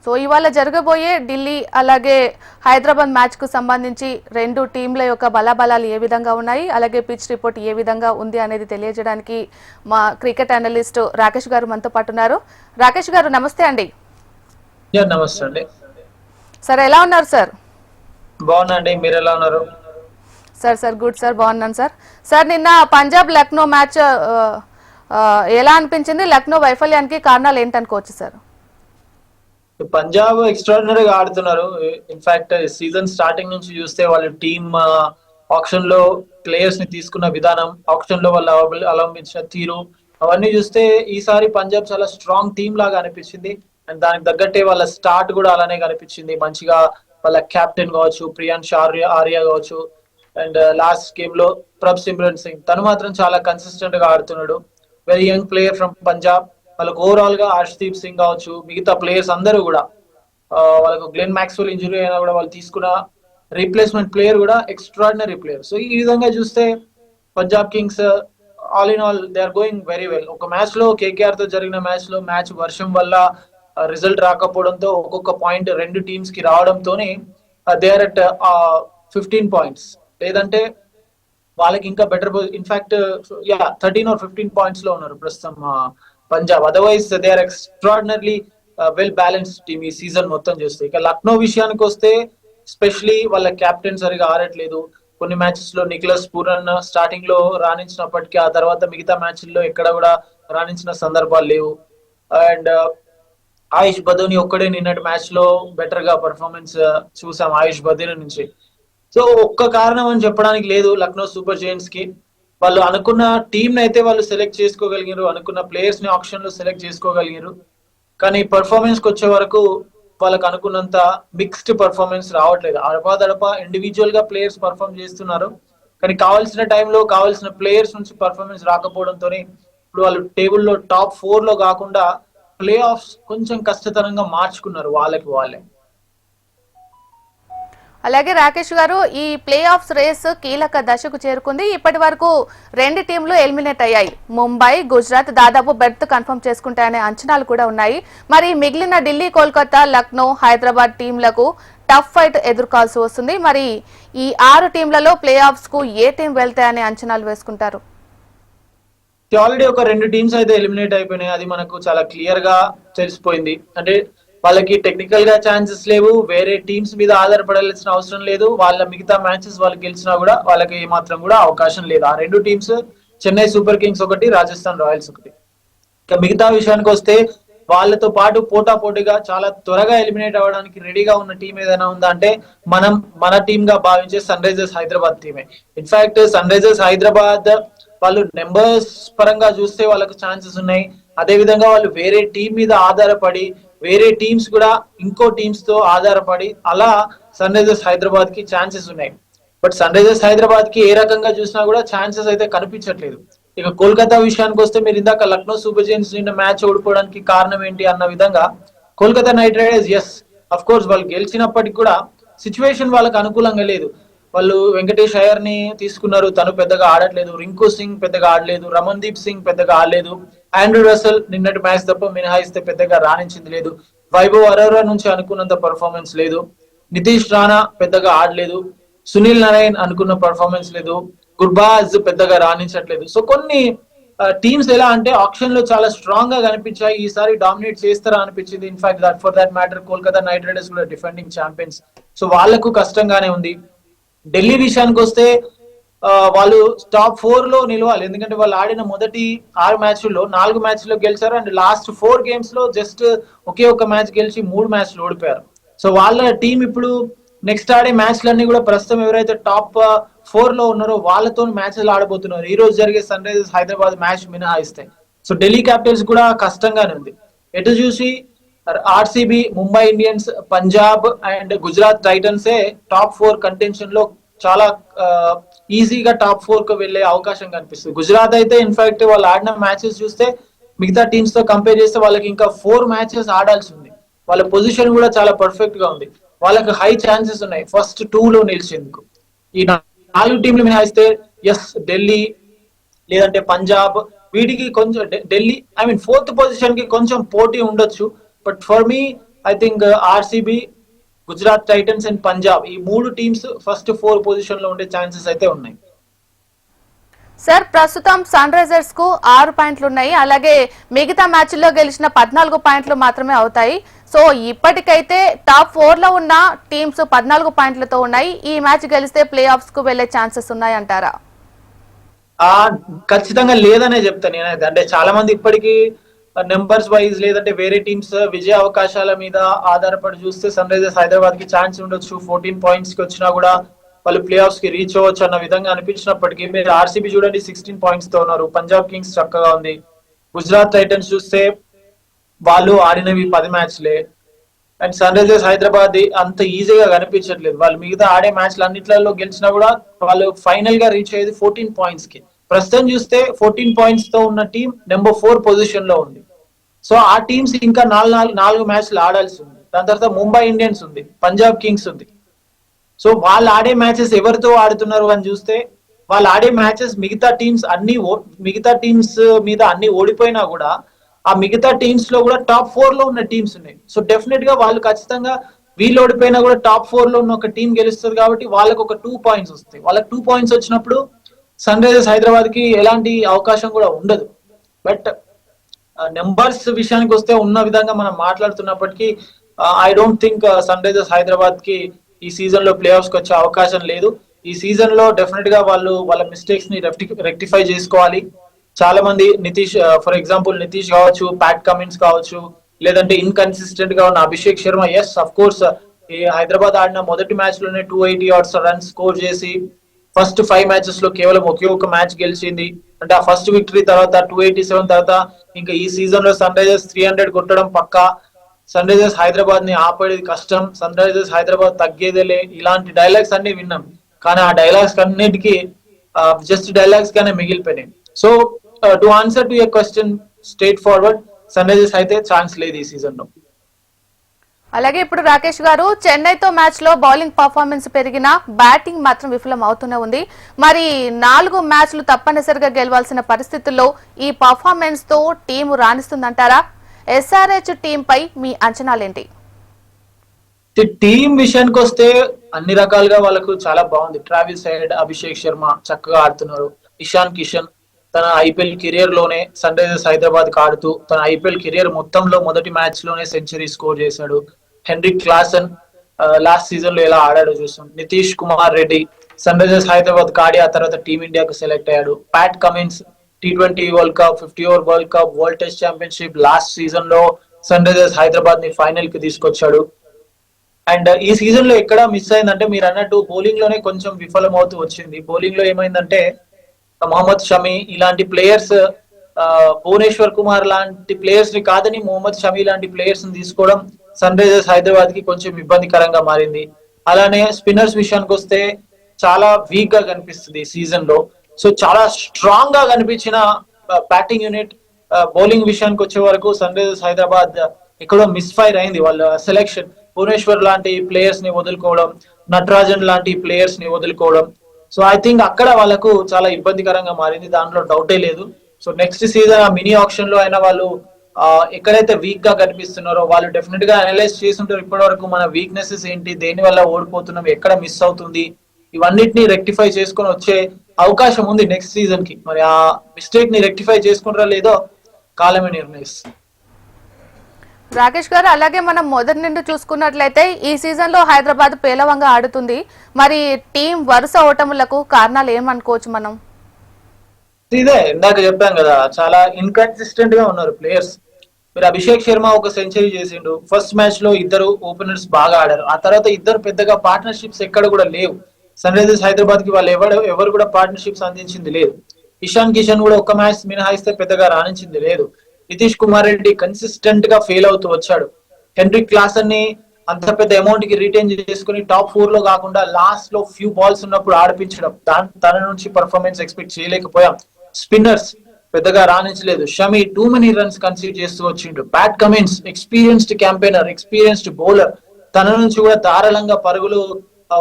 So ఇవాళ జరగబోయే ఢిల్లీ అలాగే హైదరాబాద్ మ్యాచ్ కు సంబంధించి రెండు టీంల యొక్క బలాబలాలు ఏ విధంగా ఉన్నాయి, అలాగే పిచ్ రిపోర్ట్ ఏ విధంగా ఉంది అనేది తెలియజేయడానికి మా క్రికెట్ అనలిస్ట్ రాకేష్ గారు మనతో పాటు ఉన్నారు. రాకేష్ గారు నమస్తే అండి. నమస్తే అండి సార్, ఎలా ఉన్నారు సార్? బాగున్నాండి, మీరు ఎలా ఉన్నారు? సార్ గుడ్ సార్, బాగున్నాను సార్. సార్, నిన్న పంజాబ్ లక్నో మ్యాచ్ ఎలా అనిపించింది? లక్నో వైఫల్యానికి కారణాలు ఏంటనుకోవచ్చు సార్? పంజాబ్ ఎక్స్ట్రాడినరీగా ఆడుతున్నారు. ఇన్ఫాక్ట్ సీజన్ స్టార్టింగ్ నుంచి చూస్తే వాళ్ళ టీమ్ ఆప్షన్ లో ప్లేయర్స్ ని తీసుకున్న విధానం, ఆప్షన్ లో వాళ్ళు అవలంబించిన తీరు, అవన్నీ చూస్తే ఈసారి పంజాబ్ చాలా స్ట్రాంగ్ టీమ్ లాగా అనిపించింది. అండ్ దానికి తగ్గట్టే వాళ్ళ స్టార్ట్ కూడా అలానే కనిపించింది. మంచిగా వాళ్ళ కెప్టెన్ కావచ్చు, ప్రియాంష్ ఆర్యా కావచ్చు, అండ్ లాస్ట్ గేమ్ లో ప్రభ్ సిమ్రన్ సింగ్ తను మాత్రం చాలా కన్సిస్టెంట్ గా ఆడుతున్నాడు. Very young player from Punjab. వాళ్ళకు ఓవరాల్ గా హర్షదీప్ సింగ్ కావచ్చు, మిగతా ప్లేయర్స్ అందరూ కూడా వాళ్ళకు గ్లెన్ మ్యాక్స్వెల్ ఇంజురీ అయినా కూడా వాళ్ళు తీసుకున్న రీప్లేస్మెంట్ ప్లేయర్ కూడా ఎక్స్ట్రాడినరీ ప్లేయర్. సో ఈ విధంగా చూస్తే Punjab Kings all in all they are going very well. ఒక మ్యాచ్ లో కేకేఆర్ తో జరిగిన మ్యాచ్ వర్షం వల్ల రిజల్ట్ రాకపోవడంతో ఒక్కొక్క పాయింట్ రెండు టీమ్స్ కి రావడంతోనే దే ఆర్ అట్ 15 పాయింట్స్. లేదంటే వాళ్ళకి ఇంకా బెటర్, ఇన్ఫాక్ట్ 13 or 15 పాయింట్స్ లో ఉన్నారు ప్రస్తుతం Punjab. Otherwise they are extraordinary well balanced team ఈ సీజన్ మొత్తం చూస్తే. ఇక లక్నో విషయానికి వస్తే స్పెషలీ వాళ్ళ కెప్టెన్ సరిగా ఆడట్లేదు. కొన్ని మ్యాచెస్ లో నిఖిలస్ పూరన్ స్టార్టింగ్ లో రాణించినప్పటికీ ఆ తర్వాత మిగతా మ్యాచ్ల్లో ఎక్కడ కూడా రాణించిన సందర్భాలు లేవు. అండ్ ఆయుష్ బదోని ఒక్కడే నిన్నటి మ్యాచ్ లో బెటర్ గా పర్ఫార్మెన్స్ చూసాం ఆయుష్ బదోని నుంచి. సో ఒక్క కారణం అని చెప్పడానికి లేదు లక్నో సూపర్ జైంట్స్ కి. వాళ్ళు అనుకున్న టీం అయితే వాళ్ళు సెలెక్ట్ చేసుకోగలిగారు, అనుకున్న ప్లేయర్స్ ని ఆప్షన్ లో సెలెక్ట్ చేసుకోగలిగారు. కానీ పర్ఫార్మెన్స్ కి వచ్చే వరకు వాళ్ళకి అనుకున్నంత మిక్స్డ్ పర్ఫార్మెన్స్ రావట్లేదు. అడపా ఇండివిజువల్ గా ప్లేయర్స్ పర్ఫార్మ్ చేస్తున్నారు, కానీ కావాల్సిన టైంలో కావాల్సిన ప్లేయర్స్ నుంచి పర్ఫార్మెన్స్ రాకపోవడంతోనే ఇప్పుడు వాళ్ళు టేబుల్లో టాప్ 4 లో కాకుండా ప్లే ఆఫ్స్ కొంచెం కష్టతరంగా మార్చుకున్నారు వాళ్ళకి వాళ్ళే. అలాగే రాకేష్ గారు, ఈ ప్లే ఆఫ్స్ రేస్ కీలక దశకు చేరుకుంది. ఇప్పటి వరకు రెండు టీంలు ఎలిమినేట్ అయ్యాయి. ముంబై, గుజరాత్ దాదాపు బెర్త్ కన్ఫర్మ్ చేసుకుంటాయనే అంచనాలు కూడా ఉన్నాయి. మరి మిగిలిన ఢిల్లీ, కోల్కతా, లక్నో, హైదరాబాద్ టీంలకు టఫ్ ఫైట్ ఎదుర్కోవాల్సి వస్తుంది. మరి ఈ 6 టీంలలో ప్లే ఆఫ్స్ కు ఏ టీం వెళ్తాయనే అంచనాలు వేసుకుంటారు? ఆల్రెడీ ఒక 2 టీమ్స్ అయితే ఎలిమినేట్ అయిపోయినాయి, అది మనకు చాలా క్లియర్ గా తెలిసిపోయింది. అంటే వాళ్ళకి టెక్నికల్ గా ఛాన్సెస్ లేవు, వేరే టీమ్స్ మీద ఆధారపడాల్సిన అవసరం లేదు. వాళ్ళ మిగతా మ్యాచెస్ వాళ్ళు గెలిచినా కూడా వాళ్ళకి ఏమాత్రం కూడా అవకాశం లేదు. ఆ 2 టీమ్స్ చెన్నై సూపర్ కింగ్స్ ఒకటి, రాజస్థాన్ రాయల్స్ ఒకటి. ఇక మిగతా విషయానికి వస్తే వాళ్ళతో పాటు పోటాపోటీగా చాలా త్వరగా ఎలిమినేట్ అవ్వడానికి రెడీగా ఉన్న టీం ఏదైనా ఉందా అంటే మన టీమ్ గా భావించే సన్ రైజర్స్ హైదరాబాద్ టీమే. ఇన్ఫాక్ట్ సన్ రైజర్స్ హైదరాబాద్ వాళ్ళు నెంబర్స్ పరంగా చూస్తే వాళ్ళకు ఛాన్సెస్ ఉన్నాయి. అదే విధంగా వాళ్ళు వేరే టీం మీద ఆధారపడి, వేరే టీమ్స్ కూడా ఇంకో టీమ్స్ తో ఆధారపడి అలా సన్ రైజర్స్ హైదరాబాద్ కి ఛాన్సెస్ ఉన్నాయి. బట్ సన్ రైజర్స్ హైదరాబాద్ కి ఏ రకంగా చూసినా కూడా ఛాన్సెస్ అయితే కనిపించట్లేదు. ఇక కోల్కతా విషయానికి వస్తే మీరు ఇందాక లక్నో సూపర్ జైంట్స్ నిన్న మ్యాచ్ ఓడిపోవడానికి కారణం ఏంటి అన్న విధంగా, Kolkata night Riders yes of course వాళ్ళు గెలిచినప్పటికీ కూడా సిచ్యువేషన్ వాళ్ళకి అనుకూలంగా లేదు. వాళ్ళు వెంకటేష్ అయ్యర్ ని తీసుకున్నారు, తను పెద్దగా ఆడట్లేదు. రింకు సింగ్ పెద్దగా ఆడలేదు, రమణ్దీప్ సింగ్ పెద్దగా ఆడలేదు. ఆండ్రూ రసెల్ నిన్నటి మ్యాచ్ తప్ప మినహాయిస్తే పెద్దగా రాణించింది లేదు. వైభవ్ అరోరా నుంచి అనుకున్నంత పర్ఫార్మెన్స్ లేదు. నితీష్ రాణా పెద్దగా ఆడలేదు. సునీల్ నారాయణ్ అనుకున్న పర్ఫార్మెన్స్ లేదు. గుర్బాజ్ పెద్దగా రాణించట్లేదు. సో కొన్ని టీమ్స్ ఎలా అంటే ఆప్షన్ లో చాలా స్ట్రాంగ్ గా కనిపించాయి, ఈసారి డామినేట్ చేస్తారా అనిపించింది. In fact for that matter Kolkata night riders కూడా డిఫెండింగ్ ఛాంపియన్స్, సో వాళ్లకు కష్టంగానే ఉంది. ఢిల్లీ విషయానికి వస్తే వాళ్ళు టాప్ 4 లో నిలవాలి, ఎందుకంటే వాళ్ళు ఆడిన మొదటి 6 మ్యాచ్ల్లో 4 మ్యాచ్ల్లో గెలిచారు. అండ్ లాస్ట్ 4 గేమ్స్ లో జస్ట్ ఒకే ఒక మ్యాచ్ గెలిచి 3 మ్యాచ్లు ఓడిపోయారు. సో వాళ్ళ టీం ఇప్పుడు నెక్స్ట్ ఆడే మ్యాచ్లన్నీ కూడా ప్రస్తుతం ఎవరైతే టాప్ 4 లో ఉన్నారో వాళ్ళతో మ్యాచ్లు ఆడబోతున్నారు. ఈ రోజు జరిగే సన్ రైజర్స్ హైదరాబాద్ మ్యాచ్ మినహాయిస్తాయి. సో ఢిల్లీ క్యాపిటల్స్ కూడా కష్టంగానే ఉంది. ఎటు చూసి RCB, Mumbai Indians, Punjab and Gujarat టైటన్సే టాప్ 4 కంటెన్షన్ లో చాలా ఈజీగా టాప్ 4 కు వెళ్లే అవకాశం కనిపిస్తుంది. గుజరాత్ అయితే ఇన్ఫాక్ట్ వాళ్ళు ఆడిన మ్యాచెస్ చూస్తే మిగతా టీమ్స్ తో కంపేర్ చేస్తే వాళ్ళకి ఇంకా 4 మ్యాచెస్ ఆడాల్సి ఉంది. వాళ్ళ పొజిషన్ కూడా చాలా పర్ఫెక్ట్ గా ఉంది. వాళ్ళకి హై ఛాన్సెస్ ఉన్నాయి ఫస్ట్ 2 లో నిలిచేందుకు. ఈ 4 టీంలు మినహాయిస్తే ఎస్ ఢిల్లీ లేదంటే పంజాబ్, వీటికి కొంచెం ఢిల్లీ 4th పొజిషన్ కి కొంచెం పోటీ ఉండొచ్చు. But for me I think RCB, Gujarat Titans and Punjab ఈ 3 టీమ్స్ ఫస్ట్ 4 పొజిషన్ లో ఉండే ఛాన్సెస్ అయితే ఉన్నాయి. సార్ ప్రస్తుతం సన్ రైజర్స్ కు 6 పాయింట్లు ఉన్నాయి. అలాగే మిగతా మ్యాచ్ల్లో గెలిచిన 14 పాయింట్లు మాత్రమే అవుతాయి. సో ఇప్పటికైతే టాప్ 4 లో ఉన్న టీమ్స్ 14 పాయింట్లతో ఉన్నాయి. ఈ మ్యాచ్ గెలిస్తే ప్లే ఆఫ్స్ కు వెళ్లే ఛాన్సెస్ ఉన్నాయంటారా? ఖచ్చితంగా లేదనే చెప్తాను నేనైతే. అంటే చాలా మంది ఇప్పటికీ నెంబర్స్ వైజ్ లేదంటే వేరే టీమ్స్ విజయ అవకాశాల మీద ఆధారపడి చూస్తే సన్ రైజర్స్ హైదరాబాద్ కి ఛాన్స్ ఉండొచ్చు, 14 పాయింట్స్ కి వచ్చినా కూడా వాళ్ళు ప్లే ఆఫ్స్ కి రీచ్ అవ్వచ్చు అన్న విధంగా అనిపించినప్పటికీ మీరు ఆర్సీబీ చూడండి 16 పాయింట్స్ తో ఉన్నారు, పంజాబ్ కింగ్స్ చక్కగా ఉంది, గుజరాత్ టైటన్స్ చూస్తే వాళ్ళు ఆడినవి 10 మ్యాచ్లే, అండ్ సన్ రైజర్స్ హైదరాబాద్ అంత ఈజీగా కనిపించట్లేదు. వాళ్ళు మిగతా ఆడే మ్యాచ్లు అన్నిట్లలో గెలిచినా కూడా వాళ్ళు ఫైనల్ గా రీచ్ అయ్యేది 14 పాయింట్స్ కి. ప్రస్తుతం చూస్తే 14 పాయింట్స్ తో ఉన్న టీం నెంబర్ 4 పొజిషన్ లో ఉంది. సో ఆ టీమ్స్ ఇంకా 4 మ్యాచ్లు ఆడాల్సి ఉంది. దాని తర్వాత ముంబై ఇండియన్స్ ఉంది, పంజాబ్ కింగ్స్ ఉంది. సో వాళ్ళు ఆడే మ్యాచెస్ ఎవరితో ఆడుతున్నారు అని చూస్తే వాళ్ళు ఆడే మ్యాచెస్ మిగతా టీమ్స్ మీద అన్ని ఓడిపోయినా కూడా ఆ మిగతా టీమ్స్ లో కూడా టాప్ 4 లో ఉన్న టీమ్స్ ఉన్నాయి. సో డెఫినెట్ గా వాళ్ళు ఖచ్చితంగా వీళ్ళు ఓడిపోయినా కూడా టాప్ 4 లో ఉన్న ఒక టీం గెలుస్తుంది కాబట్టి వాళ్ళకి ఒక 2 పాయింట్స్ వస్తాయి. వాళ్ళకి 2 పాయింట్స్ వచ్చినప్పుడు సన్ రైజర్స్ హైదరాబాద్ కి ఎలాంటి అవకాశం కూడా ఉండదు. బట్ నెంబర్స్ విషయానికి వస్తే ఉన్న విధంగా మనం మాట్లాడుతున్నప్పటికీ I don't think Sunrisers Hyderabad కి ఈ సీజన్ లో ప్లే ఆఫ్స్ కి వచ్చే అవకాశం లేదు. ఈ సీజన్ లో డెఫినెట్ గా వాళ్ళు వాళ్ళ మిస్టేక్స్ ని రెక్టిఫై చేసుకోవాలి. చాలా మంది ఫర్ ఎగ్జాంపుల్ నితీష్ కావచ్చు, ప్యాట్ కమిన్స్ కావచ్చు, లేదంటే ఇన్కన్సిస్టెంట్ గా ఉన్న Abhishek Sharma. Yes of course ఈ హైదరాబాద్ ఆడిన మొదటి మ్యాచ్ లోనే 280 రన్స్ స్కోర్ చేసి ఫస్ట్ 5 మ్యాచెస్ లో కేవలం ఒకే ఒక మ్యాచ్ గెలిచింది. అంటే ఆ ఫస్ట్ విక్టరీ తర్వాత 287 తర్వాత ఇంకా ఈ సీజన్ లో సన్ రైజర్స్ 300 కొట్టడం పక్కా. సన్ రైజర్స్ హైదరాబాద్ ని ఆపేది కష్టం, సన్ రైజర్స్ హైదరాబాద్ తగ్గేదేలే, ఇలాంటి డైలాగ్స్ అన్ని విన్నాం. కానీ ఆ డైలాగ్స్ అన్నిటికీ జస్ట్ డైలాగ్స్ గానే మిగిలిపోయినాయి. So to answer to your question straightforward, Sunrisers అయితే ఛాన్స్ లేదు ఈ సీజన్ లో. అలాగే ఇప్పుడు రాకేష్ గారు, చెన్నైతో మ్యాచ్ లో బౌలింగ్ పర్ఫార్మెన్స్ పెరిగినా బ్యాటింగ్ మాత్రం విఫలం అవుతూనే ఉంది. మరి 4 మ్యాచ్లు తప్పనిసరిగా గెలవాల్సిన పరిస్థితుల్లో ఈ పర్ఫార్మెన్స్ తో టీము రాణిస్తుందంటారా? ఎస్ఆర్హెచ్ టీం పై మీ అంచనాలేంటి? టీం విషయానికి వస్తే అన్ని రకాలుగా వాళ్ళకు చాలా బాగుంది. ట్రావిస్ హెడ్, అభిషేక్ శర్మ చక్కగా ఆడుతున్నారు. ఇషాన్ కిషన్ తన ఐపీఎల్ కెరియర్ లోనే సన్ రైజర్స్ హైదరాబాద్ కి ఆడుతూ తన ఐపీఎల్ కెరియర్ మొత్తంలో మొదటి మ్యాచ్ లోనే సెంచరీ స్కోర్ చేశాడు. హెన్రిక్ క్లాసన్ లాస్ట్ సీజన్ లో ఎలా ఆడాడో చూసాం. నితీష్ కుమార్ రెడ్డి సన్ రైజర్స్ హైదరాబాద్ ఆడి ఆ తర్వాత టీమిండియాకు సెలెక్ట్ అయ్యాడు. Pat Cummins T20 world cup, 50 over world cup, world test championship last season లో సన్ రైజర్స్ హైదరాబాద్ ని ఫైనల్ కి తీసుకొచ్చాడు. అండ్ ఈ సీజన్ లో ఎక్కడ మిస్ అయిందంటే మీరు అన్నట్టు బౌలింగ్ లోనే కొంచెం విఫలం అవుతూ వచ్చింది. బౌలింగ్ లో ఏమైందంటే మొహమ్మద్ షమి ఇలాంటి ప్లేయర్స్, భువనేశ్వర్ కుమార్ లాంటి ప్లేయర్స్ ని కాదని మొహమ్మద్ షమి లాంటి ప్లేయర్స్ ని తీసుకోవడం సన్ రైజర్స్ హైదరాబాద్ కి కొంచెం ఇబ్బందికరంగా మారింది. అలానే స్పిన్నర్స్ విషయానికి వస్తే చాలా వీక్ గా కనిపిస్తుంది ఈ సీజన్ లో. సో చాలా స్ట్రాంగ్ గా కనిపించిన బ్యాటింగ్ యూనిట్ బౌలింగ్ విషయానికి వచ్చే వరకు సన్ రైజర్స్ హైదరాబాద్ ఎక్కడో మిస్ఫైర్ అయింది. వాళ్ళ సెలెక్షన్ భువనేశ్వర్ లాంటి ప్లేయర్స్ ని వదులుకోవడం, నటరాజన్ లాంటి ప్లేయర్స్ ని వదులుకోవడం. సో ఐ థింక్ అక్కడ వాళ్ళకు చాలా ఇబ్బందికరంగా మారింది, దాంట్లో డౌటే లేదు. సో నెక్స్ట్ సీజన్ ఆ మినీ ఆప్షన్ లో అయినా వాళ్ళు ఎక్కడైతే వీక్ గా కనిపిస్తున్నారో వాళ్ళు డెఫినెట్ గా అనలైజ్ చేస్తుంటారు. ఇప్పటి వరకు మన వీక్నెసెస్ ఏంటి, దేని వల్ల ఓడిపోతున్నాం, ఎక్కడ మిస్ అవుతుంది, ఇవన్నిటిని రెక్టిఫై చేసుకొని వచ్చే అవకాశం ఉంది నెక్స్ట్ సీజన్ కి. మరి ఆ మిస్టేక్ ని రెక్టిఫై చేసుకుంటారా లేదో కాలమే నిర్ణయిస్తుంది. రాకేష్ గారు, అలాగే మనం మొదటి నుండి చూసుకున్నట్లయితే ఈ సీజన్ లో హైదరాబాద్ పేలవంగా ఆడుతుంది. మరి టీం వరుస ఓటములకు కారణాలు ఏమనుకోవచ్చు మనం? ఇదే ఇందాక చెప్పాం కదా, చాలా ఇన్కన్సిస్టెంట్ గా ఉన్నారు ప్లేయర్స్. మీరు అభిషేక్ శర్మ ఒక సెంచరీ చేసిండు, ఫస్ట్ మ్యాచ్ లో ఇద్దరు ఓపెనర్స్ బాగా ఆడారు, ఆ తర్వాత ఇద్దరు పెద్దగా పార్ట్నర్షిప్స్ ఎక్కడ కూడా లేవు. సన్ రైజర్స్ హైదరాబాద్ కి వాళ్ళు ఎవరు కూడా పార్ట్నర్షిప్స్ అందించింది లేదు. ఇషాన్ కిషన్ కూడా ఒక మ్యాచ్ మినహాయిస్తే పెద్దగా రాణించింది లేదు. నితీష్ కుమార్ రెడ్డి కన్సిస్టెంట్ గా ఫెయిల్ అవుతూ వచ్చాడు. హెన్రిక్ క్లాసన్ ని అంత పెద్ద అమౌంట్ కి రిటైన్ చేసుకుని టాప్ 4 లో కాకుండా లాస్ట్ లో ఫ్యూ బాల్స్ ఉన్నప్పుడు ఆడిపించడం, తన నుంచి పర్ఫార్మెన్స్ ఎక్స్పెక్ట్ చేయలేకపోయాం. స్పిన్నర్స్ పెద్దగా రాణించలేదు. షమి టూ మెనీ రన్స్ కన్సీడ్ చేస్తూ వచ్చిండు. Pat Cummins experienced campaigner, experienced bowler, తన నుంచి కూడా ధారాళంగా పరుగులు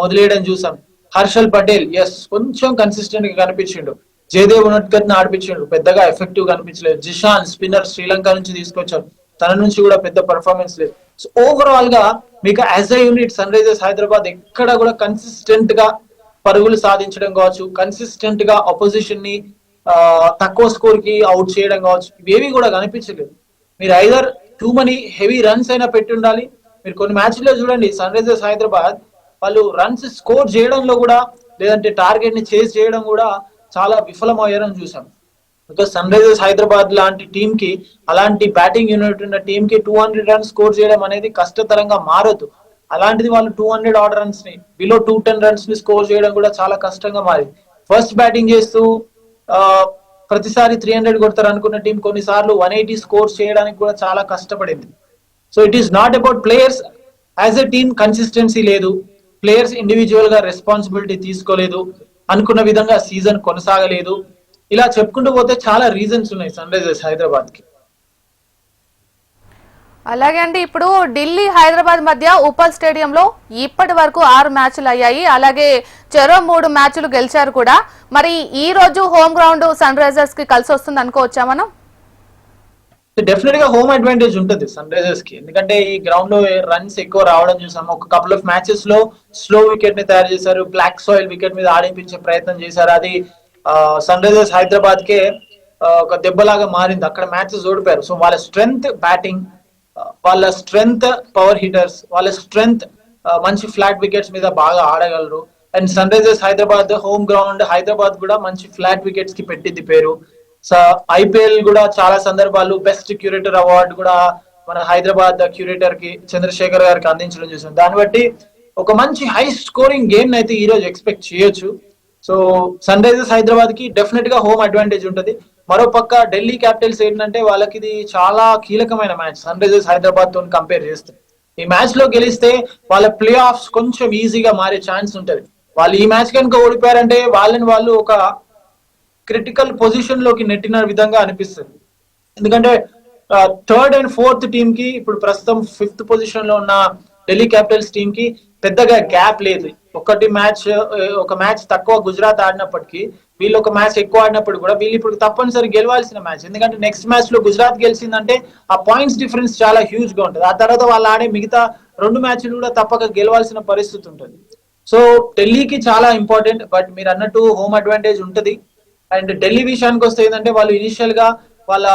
వదిలేయడం చూసాం. హర్షల్ పటేల్ కొంచెం కన్సిస్టెంట్ గా కనిపించిండు. జయదేవ్ ఉన్నట్కర్ ని ఆడిపించిండు, పెద్దగా ఎఫెక్టివ్ కనిపించలేదు. జిషాన్ స్పిన్నర్ శ్రీలంక నుంచి తీసుకొచ్చారు. తన నుంచి కూడా పెద్ద పర్ఫార్మెన్స్ లేదు. సో ఓవరాల్ గా మీకు as a unit Sunrisers Hyderabad ఎక్కడ కూడా కన్సిస్టెంట్ గా పరుగులు సాధించడం కావచ్చు, కన్సిస్టెంట్ గా అపోజిషన్ ని తక్కువ స్కోర్ కి అవుట్ చేయడం కావచ్చు, ఇవేవి కూడా కనిపించలేదు. మీరు either two money heavy runs అయినా పెట్టి ఉండాలి. మీరు కొన్ని మ్యాచ్లో చూడండి, సన్ రైజర్స్ హైదరాబాద్ వాళ్ళు రన్స్ స్కోర్ చేయడంలో కూడా, లేదంటే టార్గెట్ ని చేజ్ చేయడం కూడా చాలా విఫలమయ్యారని చూసాం. బికాస్ సన్ రైజర్స్ హైదరాబాద్ లాంటి టీమ్ కి, అలాంటి బ్యాటింగ్ యూనిట్ ఉన్న టీమ్ కి 200 రన్స్ స్కోర్ చేయడం అనేది కష్టతరంగా మారదు. అలాంటిది వాళ్ళు 200 ఆర్డర్ రన్స్ ని, బిలో 210 రన్స్ ని స్కోర్ చేయడం కూడా చాలా కష్టంగా మారింది. ఫస్ట్ బ్యాటింగ్ చేస్తూ ప్రతిసారి 300 కొడతారు అనుకున్న టీం కొన్నిసార్లు 180 స్కోర్ చేయడానికి కూడా చాలా కష్టపడింది. So it is not about players as a team consistency లేదు, ప్లేయర్స్ ఇండివిజువల్ గా రెస్పాన్సిబిలిటీ తీసుకోలేదు, అనుకున్న విధంగా సీజన్ కొనసాగలేదు. ఇలా చెప్పుకుంటూ పోతే చాలా రీజన్స్ ఉన్నాయి సన్ రైజర్స్ హైదరాబాద్ కి. అలాగే అండి, ఇప్పుడు ఢిల్లీ హైదరాబాద్ మధ్య ఉప్పల్ స్టేడియంలో ఇప్పటి వరకు 6 మ్యాచ్లు అయ్యాయి. అలాగే చెరో 3 మ్యాచ్లు గెలిచారు కూడా. మరి ఈ రోజు హోమ్ గ్రౌండ్ సన్ రైజర్స్ కి కలిసి వస్తుంది అనుకోవచ్చా మనం? డెఫినెట్ గా హోమ్ అడ్వాంటేజ్ ఉంటుంది సన్ రైజర్స్ కి, ఎందుకంటే ఈ గ్రౌండ్ లో రన్స్ ఎక్కువ రావడం చూసాము. ఒక కపుల్ ఆఫ్ మ్యాచెస్ లో స్లో వికెట్ ని తయారు చేశారు, బ్లాక్ సాయిల్ వికెట్ మీద ఆడింపించే ప్రయత్నం చేశారు. అది సన్ రైజర్స్ హైదరాబాద్ కే ఒక దెబ్బలాగా మారింది. అక్కడ మ్యాచెస్ ఓడిపోయారు. సో వాళ్ళ స్ట్రెంగ్త్ బ్యాటింగ్, వాళ్ళ స్ట్రెంగ్త్ పవర్ హిటర్స్, వాళ్ళ స్ట్రెంగ్త్ మంచి ఫ్లాట్ వికెట్స్ మీద బాగా ఆడగలరు. And Sunrisers Hyderabad home ground, Hyderabad కూడా మంచి ఫ్లాట్ వికెట్స్ కి పెట్టింది పేరు. సో ఐపీఎల్ కూడా చాలా సందర్భాలు బెస్ట్ క్యూరేటర్ అవార్డు కూడా మన హైదరాబాద్ క్యూరేటర్ కి చంద్రశేఖర్ గారికి అందించడం చూసాం. దాన్ని బట్టి ఒక మంచి హై స్కోరింగ్ గేమ్ అయితే ఈ రోజు ఎక్స్పెక్ట్ చేయొచ్చు. సో సన్ రైజర్స్ హైదరాబాద్ కి డెఫినెట్ గా హోమ్ అడ్వాంటేజ్ ఉంటుంది. మరో పక్క ఢిల్లీ క్యాపిటల్స్ ఏంటంటే వాళ్ళకి ఇది చాలా కీలకమైన మ్యాచ్ సన్ రైజర్స్ హైదరాబాద్ తో కంపేర్ చేస్తే. ఈ మ్యాచ్ లో గెలిస్తే వాళ్ళ ప్లే ఆఫ్స్ కొంచెం ఈజీగా మారే ఛాన్స్ ఉంటుంది. వాళ్ళు ఈ మ్యాచ్ కనుక ఓడిపోయారంటే వాళ్ళని వాళ్ళు ఒక క్రిటికల్ పొజిషన్ లోకి నెట్టిన విధంగా అనిపిస్తుంది. ఎందుకంటే థర్డ్ అండ్ ఫోర్త్ టీమ్ కి, ఇప్పుడు ప్రస్తుతం 5th పొజిషన్ లో ఉన్న ఢిల్లీ క్యాపిటల్స్ టీమ్ కి పెద్దగా గ్యాప్ లేదు. ఒక మ్యాచ్ తక్కువ గుజరాత్ ఆడినప్పటికీ, వీళ్ళు ఒక మ్యాచ్ ఎక్కువ ఆడినప్పుడు కూడా వీళ్ళు ఇప్పుడు తప్పనిసరి గెలవాల్సిన మ్యాచ్. ఎందుకంటే నెక్స్ట్ మ్యాచ్ లో గుజరాత్ గెలిచిందంటే ఆ పాయింట్స్ డిఫరెన్స్ చాలా హ్యూజ్ గా ఉంటుంది. ఆ తర్వాత వాళ్ళు ఆడే మిగతా 2 మ్యాచ్లు కూడా తప్పక గెలవాల్సిన పరిస్థితి ఉంటుంది. సో ఢిల్లీకి చాలా ఇంపార్టెంట్. బట్ మీరు అన్నట్టు హోమ్ అడ్వాంటేజ్ ఉంటుంది. అండ్ ఢిల్లీ విషయానికి వస్తే ఏంటంటే వాళ్ళు ఇనిషియల్ గా వాళ్ళ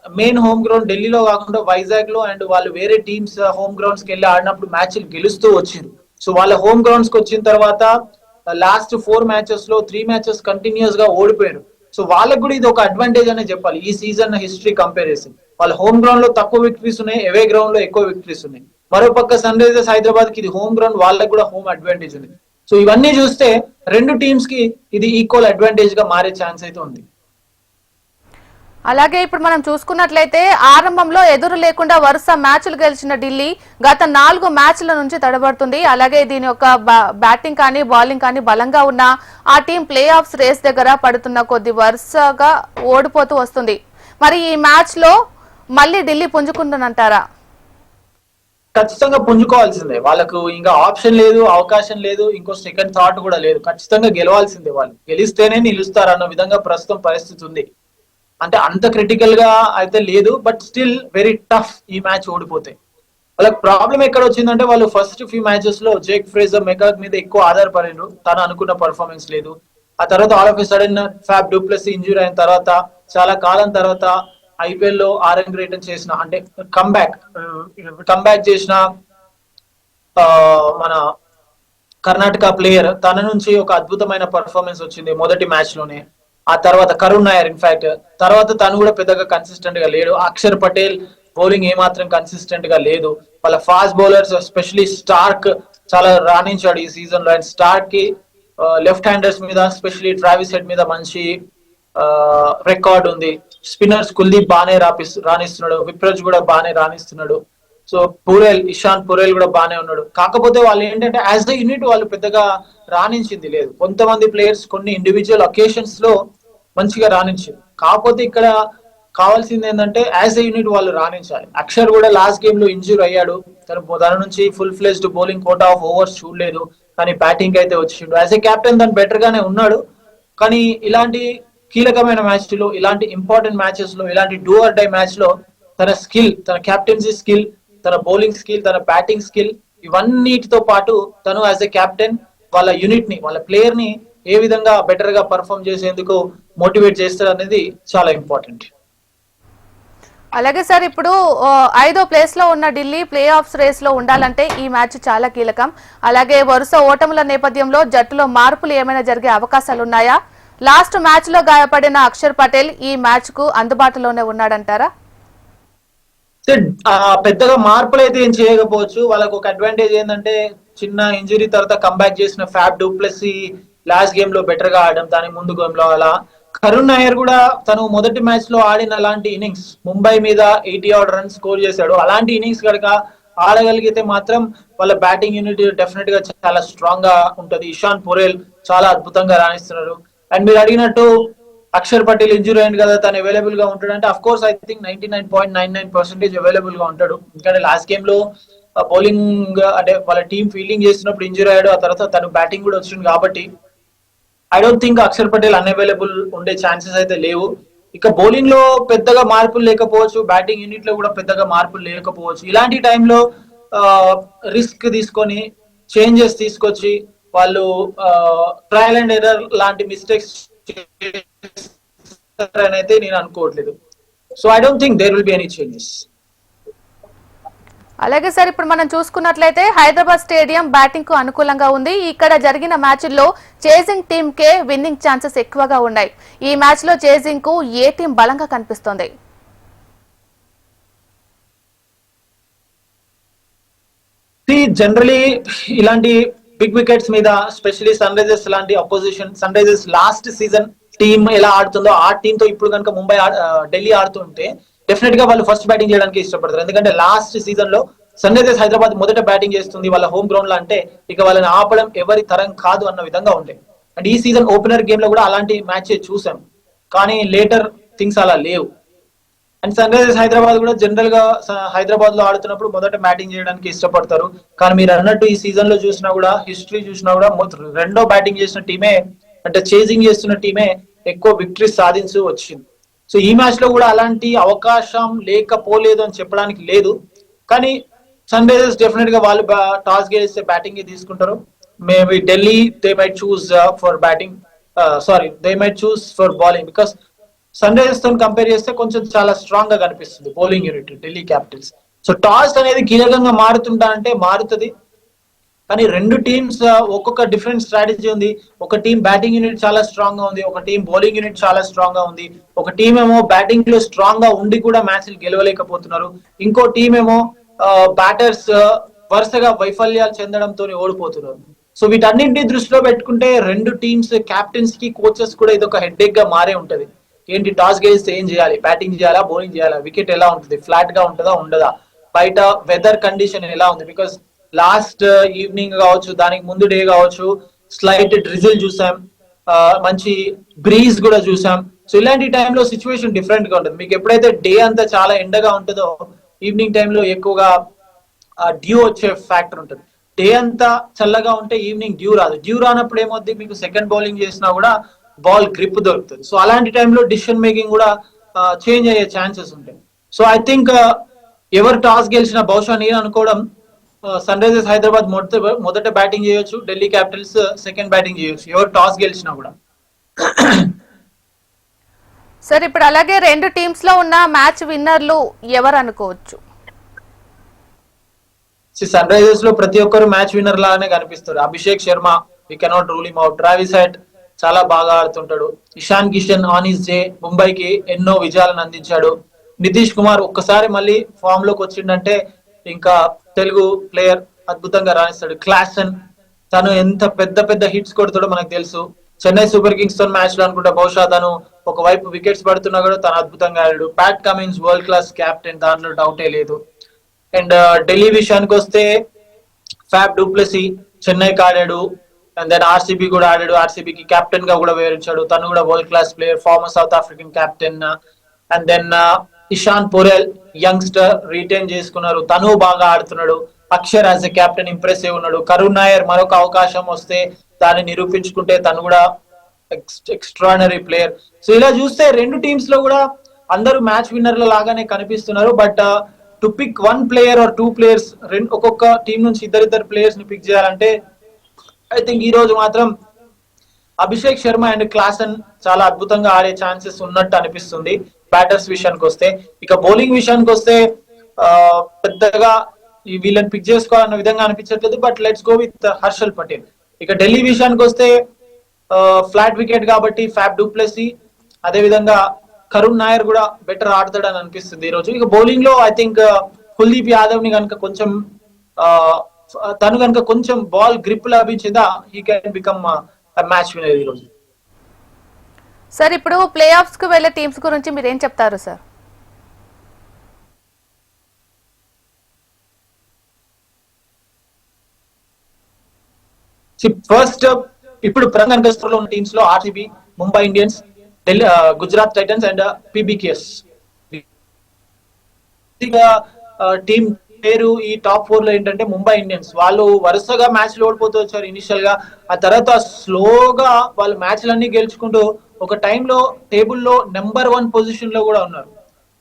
మెయిన్ హోమ్ గ్రౌండ్ ఢిల్లీలో కాకుండా వైజాగ్ లో, అండ్ వాళ్ళు వేరే టీమ్స్ హోమ్ గ్రౌండ్స్ కి వెళ్ళి ఆడినప్పుడు మ్యాచ్లు గెలుస్తూ వచ్చింది. సో వాళ్ళ హోమ్ గ్రౌండ్స్ కి వచ్చిన తర్వాత లాస్ట్ 4 మ్యాచెస్ లో 3 మ్యాచెస్ కంటిన్యూస్ గా ఓడిపోయారు. సో వాళ్ళకి కూడా ఇది ఒక అడ్వాంటేజ్ అనే చెప్పాలి. ఈ సీజన్ హిస్టరీ కంపారిజన్ వాళ్ళ హోమ్ గ్రౌండ్ లో తక్కువ విక్టరీస్ ఉన్నాయి, అవే గ్రౌండ్ లో ఎక్కువ విక్టరీస్ ఉన్నాయి. మరోపక్క సన్ రైజర్స్ హైదరాబాద్ కి ఇది హోమ్ గ్రౌండ్, వాళ్ళకి కూడా హోమ్ అడ్వాంటేజ్ ఉంది. సో ఇవన్నీ చూస్తే 2 టీమ్స్ కి ఇది ఈక్వల్ అడ్వాంటేజ్ గా మారే ఛాన్స్ అయితే ఉంది. అలాగే ఇప్పుడు మనం చూసుకున్నట్లయితే ఆరంభంలో ఎదురు లేకుండా వరుస మ్యాచ్లు గెలిచిన ఢిల్లీ గత 4 మ్యాచ్ల నుంచి తడబడుతుంది. అలాగే దీని యొక్క బ్యాటింగ్ కానీ బౌలింగ్ కానీ బలంగా ఉన్న ఆ టీం ప్లే ఆఫ్స్ రేస్ దగ్గర పడుతున్న కొద్ది వరుసగా ఓడిపోతూ వస్తుంది. మరి ఈ మ్యాచ్ లో మళ్ళీ ఢిల్లీ పుంజుకుంటుందంటారా? ఖచ్చితంగా పుంజుకోవాల్సిందే. వాళ్ళకు ఇంకా ఆప్షన్ లేదు, అవకాశం లేదు, ఇంకో సెకండ్ థాట్ కూడా లేదు. ఖచ్చితంగా గెలవాల్సిందే. వాళ్ళు గెలిస్తేనే నిలుస్తారు అన్న విధంగా ప్రస్తుతం పరిస్థితి ఉంది. అంటే అంత క్రిటికల్ గా అయితే లేదు, బట్ స్టిల్ వెరీ టఫ్ ఈ మ్యాచ్ ఓడిపోతే. వాళ్ళకి ప్రాబ్లం ఎక్కడ వచ్చిందంటే వాళ్ళు ఫస్ట్ ఫ్యూ మ్యాచెస్ లో జేక్ ఫ్రేజర్ మెకాక్ మీద ఎక్కువ ఆధారపడినారు. తను అనుకున్న పర్ఫార్మెన్స్ లేదు. ఆ తర్వాత all of a sudden fab du Plessis injury అయిన తర్వాత చాలా కాలం తర్వాత ఐపీఎల్ లో ఆరంగేటం చేసిన, అంటే కంబ్యాక్ చేసిన మన కర్ణాటక ప్లేయర్, తన నుంచి ఒక అద్భుతమైన పర్ఫార్మెన్స్ వచ్చింది మొదటి మ్యాచ్ లోనే. ఆ తర్వాత కరుణ్ నాయర్, ఇన్ఫాక్ట్ తర్వాత తను కూడా పెద్దగా కన్సిస్టెంట్ గా లేడు. అక్షర్ పటేల్ బౌలింగ్ ఏమాత్రం కన్సిస్టెంట్ గా లేదు. వాళ్ళ ఫాస్ట్ బౌలర్స్ ఎస్పెషలీ స్టార్క్ చాలా రాణించాడు ఈ సీజన్ లో. అండ్ స్టార్క్ కి లెఫ్ట్ హ్యాండర్స్ మీద, ఎస్పెషలీ ట్రావిస్ హెడ్ మీద మంచి రికార్డ్ ఉంది. స్పిన్నర్స్ కుల్దీప్ బాగానే రాణిస్తున్నాడు, విప్రజ్ కూడా బాగానే రాణిస్తున్నాడు. సో ఇషాన్ పురేల్ కూడా బాగానే ఉన్నాడు. కాకపోతే వాళ్ళు ఏంటంటే యాజ్ ద యూనిట్ వాళ్ళు పెద్దగా రాణించింది లేదు. కొంతమంది ప్లేయర్స్ కొన్ని ఇండివిజువల్ అకేషన్స్ లో మంచిగా రాణించింది. కాకపోతే ఇక్కడ కావాల్సింది ఏంటంటే యాజ్ ద యూనిట్ వాళ్ళు రాణించాలి. అక్షర్ కూడా లాస్ట్ గేమ్ లో ఇంజూర్ అయ్యాడు. తన నుంచి full fledged bowling quota of overs చూడలేదు, కానీ బ్యాటింగ్ అయితే వచ్చిండు. యాజ్ ఏ కెప్టెన్ తను బెటర్ గానే ఉన్నాడు. కానీ ఇలాంటి కీలకమైన మ్యాచ్ లో, ఇలాంటి ఇంపార్టెంట్ మ్యాచెస్ లో, ఇలాంటి డూ ఆర్ డై మ్యాచ్ లో తన స్కిల్, తన క్యాప్టెన్సీ స్కిల్, తన బౌలింగ్ స్కిల్, తన బ్యాటింగ్ స్కిల్, ఇవన్నిటితో పాటు తను యాజ్ ఎ కెప్టెన్ వాళ్ళ యూనిట్ ని, వాళ్ళ ప్లేయర్ ని ఏ విధంగా బెటర్ గా పర్ఫామ్ చేసేందుకు మోటివేట్ చేస్తారు అనేది చాలా ఇంపార్టెంట్. అలాగే సార్, ఇప్పుడు 5వ ప్లేస్ లో ఉన్న ఢిల్లీ ప్లే ఆఫ్స్ రేస్ లో ఉండాలంటే ఈ మ్యాచ్ చాలా కీలకం. అలాగే వరుస ఓటముల నేపథ్యంలో జట్టులో మార్పులు ఏమైనా జరిగే అవకాశాలు ఉన్నాయా? లాస్ట్ మ్యాచ్ లో గాయపడిన అక్షర్ పటేల్ ఈ మ్యాచ్ కు అందుబాటులోనే ఉన్నాడంటారా? పెద్దగా మార్పులు అయితే ఏం చేయకపోవచ్చు. వాళ్ళకు ఒక అడ్వాంటేజ్ ఏంటంటే చిన్న ఇంజురీ తర్వాత కంబ్యాక్ చేసిన ఫ్యాబ్ డూప్లెసీ లాస్ట్ గేమ్ లో బెటర్ గా ఆడడం, దాని ముందు గేమ్ లో అలా. కరుణ్ నాయర్ కూడా తను మొదటి మ్యాచ్ లో ఆడిన అలాంటి ఇన్నింగ్స్, ముంబై మీద 80 odd రన్స్ స్కోర్ చేశాడు, అలాంటి ఇన్నింగ్స్ కనుక ఆడగలిగితే మాత్రం వాళ్ళ బ్యాటింగ్ యూనిట్ డెఫినెట్ గా చాలా స్ట్రాంగ్ గా ఉంటది. ఇషాన్ పొరేల్ చాలా అద్భుతంగా రాణిస్తున్నారు. అండ్ మీరు అడిగినట్టు అక్షర్ పటేల్ ఇంజురీ అయింది కదా, తను అవైలబుల్ గా ఉంటాడు అంటే of course I think 99.99% available గా ఉంటాడు. ఎందుకంటే లాస్ట్ గేమ్ లో బౌలింగ్ అంటే వాళ్ళ టీం ఫీల్డింగ్ చేస్తున్నప్పుడు ఇంజురీ అయ్యాడు, ఆ తర్వాత తను బ్యాటింగ్ కూడా వచ్చింది కాబట్టి I don't think Akshar Patel unavailable ఉండే ఛాన్సెస్ అయితే లేవు. ఇక బౌలింగ్ లో పెద్దగా మార్పులు లేకపోవచ్చు, బ్యాటింగ్ యూనిట్ లో కూడా పెద్దగా మార్పులు లేకపోవచ్చు. ఇలాంటి టైంలో రిస్క్ తీసుకొని చేంజెస్ తీసుకొచ్చి వాళ్ళు ట్రయల్ అండ్ ఎర్రర్ లాంటి మిస్టేక్స్ అయితే నేను అనుకోవట్లేదు. So I don't think there will be any changes. అలాగే సార్, ఇప్పుడు మనం చూసుకున్నట్లయితే హైదరాబాద్ స్టేడియం బ్యాటింగ్ కు అనుకూలంగా ఉంది. ఇక్కడ జరిగిన మ్యాచ్ల్లో చేజింగ్ టీమ్ కే విన్నింగ్ ఛాన్సెస్ ఎక్కువగా ఉన్నాయి. ఈ మ్యాచ్ లో చేజింగ్ కు ఏ టీం బలంగా కనిపిస్తోంది? జనరలీ ఇలాంటి బిగ్ వికెట్స్ మీద, స్పెషలీ సన్ రైజర్స్ లాంటి opposition, Sunrisers last season team ఎలా ఆడుతుందో ఆ టీమ్ తో ఇప్పుడు కనుక ఢిల్లీ ఆడుతుంటే డెఫినెట్ గా వాళ్ళు ఫస్ట్ బ్యాటింగ్ చేయడానికి ఇష్టపడతారు. ఎందుకంటే లాస్ట్ సీజన్ లో సన్ రైజర్స్ హైదరాబాద్ మొదట బ్యాటింగ్ చేస్తుంది వాళ్ళ హోమ్ గ్రౌండ్ లో అంటే ఇక వాళ్ళని ఆపడం ఎవరి తరం కాదు అన్న విధంగా ఉండే. అండ్ ఈ సీజన్ ఓపెనర్ గేమ్ లో కూడా అలాంటి మ్యాచ్ చూసాం, కానీ లేటర్ థింగ్స్ అలా లేవు. అండ్ సన్ రైజర్స్ హైదరాబాద్ కూడా జనరల్ గా హైదరాబాద్ లో ఆడుతున్నప్పుడు మొదట బ్యాటింగ్ చేయడానికి ఇష్టపడతారు. కానీ మీరు అన్నట్టు ఈ సీజన్ లో చూసినా కూడా, హిస్టరీ చూసినా కూడా రెండో బ్యాటింగ్ చేసిన టీమే, అంటే చేజింగ్ చేస్తున్న టీమే ఎక్కువ విక్టరీస్ సాధించు వచ్చింది. సో ఈ మ్యాచ్ లో కూడా అలాంటి అవకాశం లేకపోలేదు అని చెప్పడానికి లేదు. కానీ సన్ రైజర్స్ డెఫినెట్ గా వాళ్ళు టాస్ గెలిస్తే బ్యాటింగ్ తీసుకుంటారు. Maybe Delhi they might choose for batting, they might choose for bowling, because Sunrisers తో కంపేర్ చేస్తే కొంచెం చాలా స్ట్రాంగ్ గా కనిపిస్తుంది bowling unit Delhi Capitals. So toss అనేది కీలకంగా మారుతుంటా అంటే మారుతుంది, కానీ రెండు టీమ్స్ ఒక్కొక్క డిఫరెంట్ స్ట్రాటజీ ఉంది. ఒక టీం బ్యాటింగ్ యూనిట్ చాలా స్ట్రాంగ్ గా ఉంది, ఒక టీం బౌలింగ్ యూనిట్ చాలా స్ట్రాంగ్ గా ఉంది. ఒక టీం ఏమో బ్యాటింగ్ లో స్ట్రాంగ్ గా ఉండి కూడా మ్యాచ్లు గెలవలేకపోతున్నారు, ఇంకో టీం ఏమో బ్యాటర్స్ వరుసగా వైఫల్యాలు చెందడంతో ఓడిపోతున్నారు. సో వీటన్నింటినీ దృష్టిలో పెట్టుకుంటే రెండు టీమ్స్ క్యాప్టెన్స్ కి, కోచెస్ కూడా ఇది ఒక హెడ్ఏక్ గా మారే ఉంటది. ఏంటి, టాస్ గెలిస్తే ఏం చేయాలి, బ్యాటింగ్ చేయాలా, బౌలింగ్ చేయాలా, వికెట్ ఎలా ఉంటుంది, ఫ్లాట్ గా ఉంటుందా ఉండదా, బయట వెదర్ కండిషన్ ఎలా ఉంది, బికాస్ లాస్ట్ ఈవినింగ్ కావచ్చు, దానికి ముందు డే కావచ్చు, స్లైట్ డ్రిజిల్ చూసాం, మంచి బ్రీజ్ కూడా చూసాం. సో ఇలాంటి టైంలో సిచ్యువేషన్ డిఫరెంట్ గా ఉంటుంది. మీకు ఎప్పుడైతే డే అంతా చాలా ఎండగా ఉంటుందో ఈవినింగ్ టైంలో ఎక్కువగా డ్యూ వచ్చే ఫ్యాక్టర్ ఉంటుంది. డే అంతా చల్లగా ఉంటే ఈవినింగ్ డ్యూ రాదు. డ్యూ రానప్పుడు ఏమవుతుంది, మీకు సెకండ్ బౌలింగ్ చేసినా కూడా బాల్ గ్రిప్ దొరుకుతుంది. సో అలాంటి టైంలో డిసిషన్ మేకింగ్ కూడా చేంజ్ అయ్యే ఛాన్సెస్ ఉంటాయి. సో ఐ థింక్ ఎవరు టాస్ గెలిచినా, బహుశా నేను అనుకోవడం సన్ రైజర్స్ హైదరాబాద్ మొదట బ్యాటింగ్ చేయొచ్చు, ఢిల్లీ క్యాపిటల్స్ సెకండ్ బ్యాటింగ్ చేయొచ్చు, ఎవరు టాస్ గెలిచినా కూడా. సార్, ఇప్పుడు అలాగే రెండు టీమ్స్ లో ఉన్న మ్యాచ్ విన్నర్లు ఎవరు అనుకోవచ్చు? సన్ రైజర్స్ లో ప్రతి ఒక్కరు మ్యాచ్ విన్నర్ లాగానే కనిపిస్తారు. Abhishek Sharma, we cannot rule him out. Travis Head చాలా బాగా ఆడుతుంటాడు. Ishan Kishan on his day ముంబైకి ఎన్నో విజయాలను అందించాడు. నితీష్ కుమార్ ఒక్కసారి మళ్ళీ ఫామ్ లోకి వచ్చిందంటే ఇంకా తెలుగు ప్లేయర్ అద్భుతంగా రాణిస్తాడు. క్లాసన్, తను ఎంత పెద్ద పెద్ద హిట్స్ కొడతాడో మనకు తెలుసు. చెన్నై సూపర్ కింగ్స్ తో మ్యాచ్ లో అనుకుంటా బహుశా తను ఒకవైపు వికెట్స్ పడుతున్నా కూడా తను అద్భుతంగా ఆడాడు. Pat Cummins world class captain, దాంట్లో డౌటే లేదు. అండ్ ఢిల్లీ విషయానికి వస్తే ఫ్యాబ్ డూప్లెసీ చెన్నైకి ఆడాడు, అండ్ దెన్ ఆర్సీబీ కూడా ఆడాడు. ఆర్సీబీకి కెప్టెన్ గా కూడా వివరించాడు. తను కూడా world class player, former South African captain. And then Ishan Porel youngster retain చేసుకున్నారు, తను బాగా ఆడుతున్నాడు. Akshar as a captain impressive ఉన్నాడు. కరుణ్ నాయర్ మరొక అవకాశం వస్తే దాన్ని నిరూపించుకుంటే తను కూడా ఎక్స్ట్రానరీ ప్లేయర్. సో ఇలా చూస్తే రెండు టీమ్స్ లో కూడా అందరూ మ్యాచ్ విన్నర్ల లాగానే కనిపిస్తున్నారు. But to pick one player or two players, ఒక్కొక్క టీం నుంచి ఇద్దరిద్దరు ప్లేయర్స్ ని పిక్ చేయాలంటే ఐ థింక్ ఈ రోజు మాత్రం అభిషేక్ శర్మ అండ్ క్లాసన్ చాలా అద్భుతంగా ఆడే ఛాన్సెస్ ఉన్నట్టు అనిపిస్తుంది బ్యాటర్స్ విషయానికి వస్తే. ఇక బౌలింగ్ విషయానికి వస్తే పెద్దగా వీళ్ళని పిక్ చేసుకోవాలన్న విధంగా అనిపించట్లేదు. But let's go with Harshal Patel. ఇక ఢిల్లీ విషయానికి వస్తే ఫ్లాట్ వికెట్ కాబట్టి ఫ్యాబ్ డూప్లెసీ, అదే విధంగా కరుణ్ నాయర్ కూడా బెటర్ ఆడతాడని అనిపిస్తుంది ఈ రోజు. ఇక బౌలింగ్ లో ఐ థింక్ కుల్దీప్ యాదవ్ ని కనుక కొంచెం తను కనుక కొంచెం బాల్ గ్రిప్ లభించిందా he can become match winner ఈ రోజు. సార్ ఇప్పుడు ప్లే ఆఫ్స్ కు వెళ్లే టీమ్స్ గురించి మీరు ఏం చెప్తారు సార్? ఫస్ట్ ఇప్పుడు ప్రస్తుతం ఉన్న టీమ్స్ లో RCB, Mumbai Indians, Delhi, Gujarat Titans and PBKS. Team పేరు ఈ టాప్ 4 లో ఏంటంటే ముంబై ఇండియన్స్. వాళ్ళు వరుసగా మ్యాచ్లు ఓడిపోతూ వచ్చారు ఇనిషియల్ గా, ఆ తర్వాత స్లోగా వాళ్ళు మ్యాచ్లన్నీ గెలుచుకుంటూ ఒక టైంలో టేబుల్లో నెంబర్ 1 పొజిషన్ లో కూడా ఉన్నారు.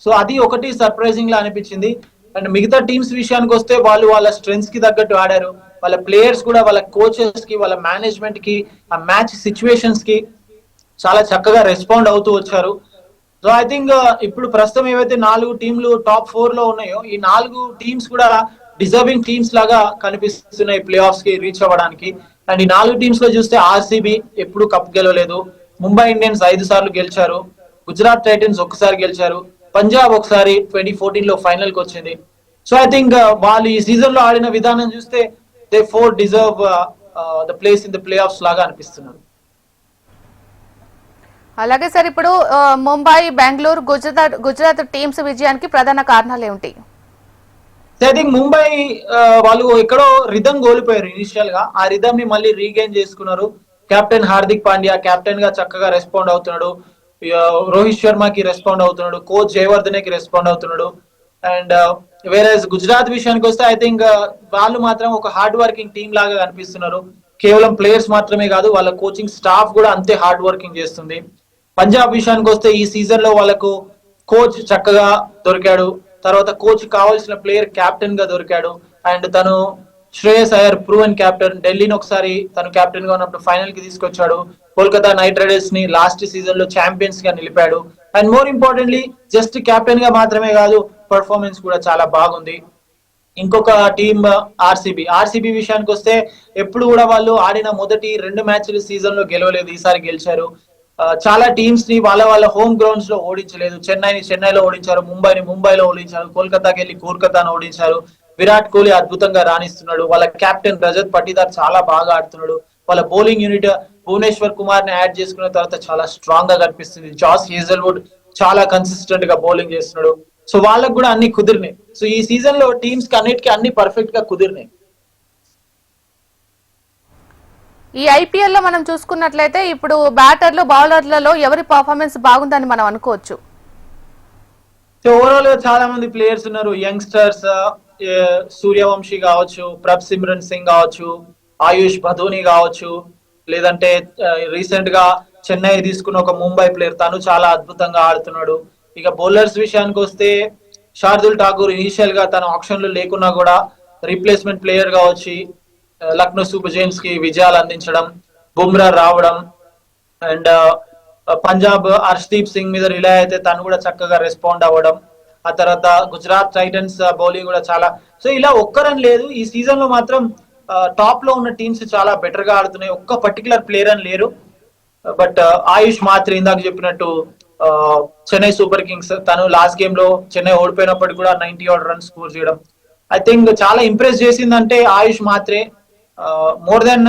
సో అది ఒకటి సర్ప్రైజింగ్ లా అనిపించింది. అండ్ మిగతా టీమ్స్ విషయానికి వస్తే వాళ్ళు వాళ్ళ స్ట్రెంగ్స్ కి తగ్గట్టు ఆడారు. వాళ్ళ ప్లేయర్స్ కూడా వాళ్ళ కోచెస్ కి, వాళ్ళ మేనేజ్మెంట్ కి, ఆ మ్యాచ్ సిచ్యువేషన్స్ కి చాలా చక్కగా రెస్పాండ్ అవుతూ వచ్చారు. సో ఐ థింక్ ఇప్పుడు ప్రస్తుతం ఏవైతే 4 టీంలు టాప్ 4 లో ఉన్నాయో ఈ 4 టీమ్స్ కూడా డిజర్వింగ్ టీమ్స్ లాగా కనిపిస్తున్నాయి ప్లే ఆఫ్స్ కి రీచ్ అవ్వడానికి. అండ్ ఈ 4 టీమ్స్ లో చూస్తే ఆర్సీబీ ఎప్పుడు కప్ గెలవలేదు, ముంబై ఇండియన్స్ 5 సార్లు గెలిచారు, గుజరాత్ టైటన్స్ ఒకసారి గెలిచారు, పంజాబ్ ఒకసారి 2014 లో ఫైనల్ కి వచ్చింది. సో ఐ థింక్ వాళ్ళు ఈ సీజన్ లో ఆడిన విధానం చూస్తే they four deserve the place in the play offs లాగా అనిపిస్తున్నారు. అలాగే సార్ ఇప్పుడు ముంబై, బెంగళూరు, గుజరాత్ టీమ్స్ విజయానికి ప్రధాన కారణాలు ఏమిటి? ఐ థింక్ ముంబై వాళ్ళు ఎక్కడో రిథమ్ కోల్పోయారు ఇనిషియల్ గా, ఆ రిథమ్ ని మళ్ళీ రీగైన్ చేసుకున్నారు. కెప్టెన్ హార్దిక్ పాండ్యా కెప్టెన్ గా చక్కగా రెస్పాండ్ అవుతున్నాడు, రోహిత్ శర్మకి రెస్పాండ్ అవుతున్నాడు, కోచ్ జయవర్ధనే కి రెస్పాండ్ అవుతున్నాడు. అండ్ వేరేస్ గుజరాత్ విషయానికి వస్తే ఐ థింక్ వాళ్ళు మాత్రం ఒక హార్డ్ వర్కింగ్ టీమ్ లాగా కనిపిస్తున్నారు. కేవలం ప్లేయర్స్ మాత్రమే కాదు, వాళ్ళ కోచింగ్ స్టాఫ్ కూడా అంతే హార్డ్ వర్కింగ్ చేస్తుంది. పంజాబ్ విషయానికి వస్తే ఈ సీజన్ లో వాళ్ళకు కోచ్ చక్కగా దొరికాడు, తర్వాత కోచ్ కావాల్సిన ప్లేయర్ కెప్టెన్ గా దొరికాడు. అండ్ తను శ్రేయస్ అయ్యర్ ప్రూవెన్ కెప్టెన్, ఢిల్లీని ఒకసారి తను కెప్టెన్ గా ఉన్నప్పుడు ఫైనల్ కి తీసుకొచ్చాడు, కోల్కతా నైట్ రైడర్స్ ని లాస్ట్ సీజన్ లో ఛాంపియన్స్ గా నిలిపాడు. And more importantly just captain గా మాత్రమే కాదు, పర్ఫార్మెన్స్ కూడా చాలా బాగుంది. ఇంకొక టీమ్ ఆర్సీబీ విషయానికి వస్తే ఎప్పుడు కూడా వాళ్ళు ఆడిన మొదటి 2 మ్యాచ్లు సీజన్ లో గెలవలేదు, ఈసారి గెలిచారు. చాలా టీమ్స్ ని వాళ్ళ హోమ్ గ్రౌండ్స్ లో ఓడించలేదు. చెన్నైలో ఓడించారు, ముంబైలో ఓడించారు, కోల్కతాకి వెళ్ళి కోల్కతాను ఓడించారు. విరాట్ కోహ్లీ అద్భుతంగా రాణిస్తున్నాడు, వాళ్ళ కెప్టెన్ రజత్ పటీదార్ చాలా బాగా ఆడుతున్నాడు, వాళ్ళ బౌలింగ్ యూనిట్ భువనేశ్వర్ కుమార్ ని యాడ్ చేసుకున్న తర్వాత చాలా స్ట్రాంగ్ గా కనిపిస్తుంది. జాస్ హేజల్వుడ్ చాలా కన్సిస్టెంట్ గా బౌలింగ్ చేస్తున్నాడు. సో వాళ్ళకు కూడా అన్ని కుదిరినాయి. సో ఈ సీజన్ లో టీమ్స్ కి అన్నిటికీ అన్ని పర్ఫెక్ట్ గా కుదిరినాయి. ఈ ఐపీఎల్ లో మనం చూసుకున్నట్లయితే ఇప్పుడు బ్యాటర్లు, బౌలర్లలో ఎవరి పర్ఫార్మెన్స్ బాగుందని మనం అనుకోవచ్చు? ఓవరాల్ గా చాలా మంది ప్లేయర్స్ ఉన్నారు, యంగ్స్టర్స్. సూర్యవంశీ కావచ్చు, ప్రభ్ సిమ్రన్ సింగ్ కావచ్చు, ఆయుష్ భదోని కావచ్చు, లేదంటే రీసెంట్ గా చెన్నై తీసుకున్న ఒక ముంబై ప్లేయర్, తను చాలా అద్భుతంగా ఆడుతున్నాడు. ఇక బౌలర్స్ విషయానికి వస్తే శార్దుల్ ఠాకూర్ ఇనిషియల్ గా తన ఆప్షన్ లో లేకున్నా కూడా రీప్లేస్మెంట్ ప్లేయర్ గా వచ్చి లక్నో సూపర్ జైంట్స్ కి విజయాలు అందించడం, బుమ్రా రావడం. అండ్ పంజాబ్ హర్షదీప్ సింగ్ మీద రిలే అయితే తను కూడా చక్కగా రెస్పాండ్ అవ్వడం. ఆ తర్వాత గుజరాత్ టైటన్స్ బౌలింగ్ కూడా చాలా. సో ఇలా ఒక్కరని లేదు, ఈ సీజన్ లో మాత్రం టాప్ లో ఉన్న టీమ్స్ చాలా బెటర్ గా ఆడుతున్నాయి. ఒక్క పర్టికులర్ ప్లేయర్ అని లేరు. బట్ ఆయుష్ మాత్రం ఇందాక చెప్పినట్టు చెన్నై సూపర్ కింగ్స్, తను లాస్ట్ గేమ్ లో చెన్నై ఓడిపోయినప్పటికీ కూడా 90 odd రన్స్ స్కోర్ చేయడం ఐ థింక్ చాలా ఇంప్రెస్ చేసిందంటే Ayush Mhatre. More than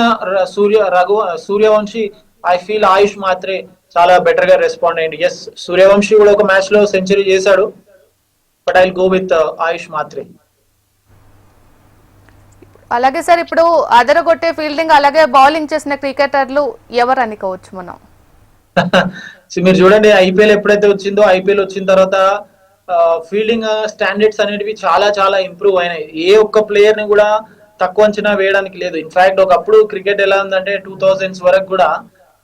Suryavanshi I feel Ayush Mhatre చాలా బెటర్ గా రెస్పాండ్ అయ్యింది. ఎస్, సూర్యవంశీ కూడా ఒక మ్యాచ్ లో సెంచరీ చేశాడు, బట్ ఐ గో విత్ ఆయుష్ మాత్రే. అలాగే సార్ ఇప్పుడు అదరగొట్టే ఫీల్డింగ్ అలాగే బౌలింగ్ చేసిన క్రికెటర్లు ఎవరు అనుకోవచ్చు మనం? మీరు చూడండి, ఐపీఎల్ ఎప్పుడైతే వచ్చిందో, ఐపీఎల్ వచ్చిన తర్వాత ఫీల్డింగ్ స్టాండర్డ్స్ అనేటివి చాలా చాలా ఇంప్రూవ్ అయినాయి. ఏ ఒక్క ప్లేయర్ ని కూడా తక్కువ అంచనా వేయడానికి లేదు. ఇన్ఫాక్ట్ ఒకప్పుడు క్రికెట్ ఎలా ఉందంటే 2000s వరకు కూడా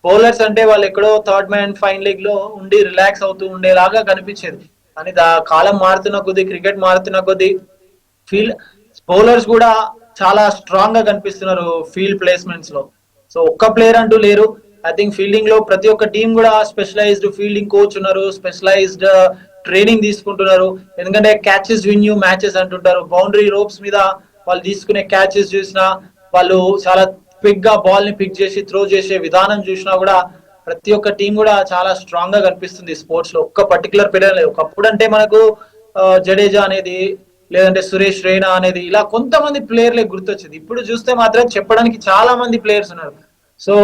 బౌలర్స్ అంటే వాళ్ళు ఎక్కడో థర్డ్ మ్యాన్ ఫైన్ లెగ్ లో ఉండి రిలాక్స్ అవుతూ ఉండేలాగా కనిపించేది. కానీ కాలం మారుతున్న కొద్దీ, క్రికెట్ మారుతున్న కొద్దీ ఫీల్డ్ బౌలర్స్ కూడా చాలా స్ట్రాంగ్ గా కనిపిస్తున్నారు ఫీల్డ్ ప్లేస్మెంట్స్ లో. సో ఒక్క ప్లేయర్ అంటూ లేరు. ఐ థింక్ ఫీల్డింగ్ లో ప్రతి ఒక్క టీం కూడా స్పెషలైజ్డ్ ఫీల్డింగ్ కోచ్ ఉన్నారు, స్పెషలైజ్డ్ ట్రైనింగ్ తీసుకుంటున్నారు. ఎందుకంటే క్యాచెస్ విన్ యూ మ్యాచెస్ అంటుంటారు. బౌండరీ రోప్స్ మీద వాళ్ళు తీసుకునే క్యాచెస్ చూసినా, వాళ్ళు చాలా క్విక్ గా బాల్ ని పిక్ చేసి త్రో చేసే విధానం చూసినా కూడా ప్రతి ఒక్క టీం కూడా చాలా స్ట్రాంగ్ గా కనిపిస్తుంది స్పోర్ట్స్ లో. ఒక్క పర్టికులర్ ప్లేయర్ లేదు. ఒకప్పుడు అంటే మనకు జడేజా అనేది, లేదంటే సురేష్ రైనా అనేది, ఇలా కొంతమంది ప్లేయర్లే గుర్తొచ్చింది. ఇప్పుడు చూస్తే మాత్రం చెప్పడానికి చాలా మంది ప్లేయర్స్ ఉన్నారు. సో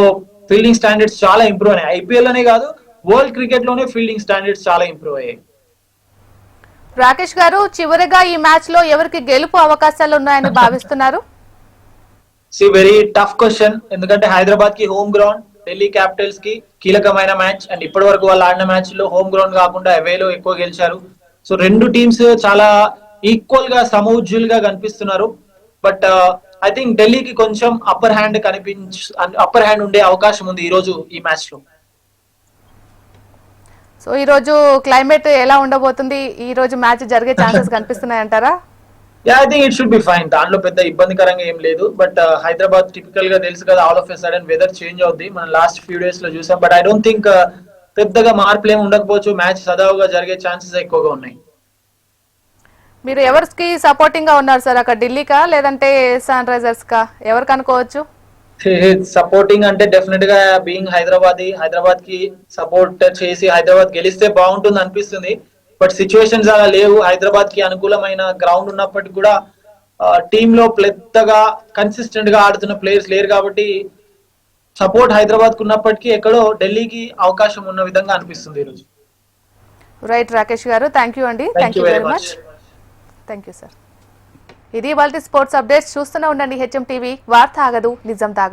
ఫీల్డింగ్ స్టాండర్డ్స్ చాలా ఇంప్రూవ్ అయ్యాయి. ఐపీఎల్ అనే కాదు, వరల్డ్ క్రికెట్ లోనే ఫీల్డింగ్ స్టాండర్డ్స్ చాలా ఇంప్రూవ్ అయ్యాయి. రాకేష్ గారు, చివరిగా ఈ మ్యాచ్ లో ఎవరికి గెలుపు అవకాశాలు ఉన్నాయని భావిస్తున్నారు? Very tough question. ఎందుకంటే హైదరాబాద్ కి హోమ్ గ్రౌండ్, ఢిల్లీ క్యాపిటల్స్ కి కీలకమైన మ్యాచ్. అండ్ ఇప్పటి వరకు వాళ్ళు ఆడిన మ్యాచ్ లో హోమ్ గ్రౌండ్ కాకుండా అవేలో ఎక్కువ గెలిచారు. సో రెండు టీమ్స్ చాలా ఈక్వల్ గా సమౌజ్యుల్ గా కనిపిస్తున్నారు. బట్ ఐ థింక్ ఢిల్లీకి కొంచెం అప్పర్ హ్యాండ్ ఉండే అవకాశం ఉంది ఈ రోజు ఈ మ్యాచ్ లో. సో ఈ రోజు క్లైమేట్ ఎలా ఉండబోతుంది? ఈ రోజు మ్యాచ్ జరిగే ఛాన్సెస్ కనిపిస్తున్నాయంటారా? I think it should be fine. దాంట్లో పెద్ద ఇబ్బందికరంగా ఏం లేదు. బట్ హైదరాబాద్ టిపికల్ గా తెలుసు కదా, all of a sudden weather change అవుద్ది. మనం లాస్ట్ ఫ్యూ డేస్ లో చూసాం. బట్ ఐ డోంట్ థింక్ పెద్దగా మార్పులు ఏమి ఉండకపోవచ్చు. మ్యాచ్ సదావుగా జరిగే ఛాన్సెస్ ఎక్కువగా ఉన్నాయి. మీరు ఎవరికి సపోర్టింగ్ గా ఉన్నారు సార్? అక్కడ ఢిల్లీకా లేదంటే సన్ రైజర్స్ కా? ఎవరికి అనుకోవచ్చు? సపోర్టింగ్ అంటే డెఫినెట్ గా బీయింగ్ హైదరాబాద్ కి సపోర్ట్ చేసి హైదరాబాద్ గెలిస్తే బాగుంటుంది అనిపిస్తుంది. బట్ సిచ్యువేషన్స్ అలా లేవు. హైదరాబాద్ కి అనుకూలమైన గ్రౌండ్ ఉన్నప్పటికీ కూడా టీమ్ లో పెద్దగా కన్సిస్టెంట్ గా ఆడుతున్న ప్లేయర్స్ లేరు కాబట్టి సపోర్ట్ హైదరాబాద్ కు ఉన్నప్పటికీ ఎక్కడో ఢిల్లీకి అవకాశం ఉన్న విధంగా అనిపిస్తుంది ఈరోజు. రైట్ రాకేష్ గారు, థ్యాంక్ యూ అండి. Thank you very much. Thank you sir. ఇది వాళ్ళ స్పోర్ట్స్ అప్డేట్స్. చూస్తూనే ఉండండి హెచ్ఎం టీవీ. వార్త ఆగదు, నిజం తాగదు.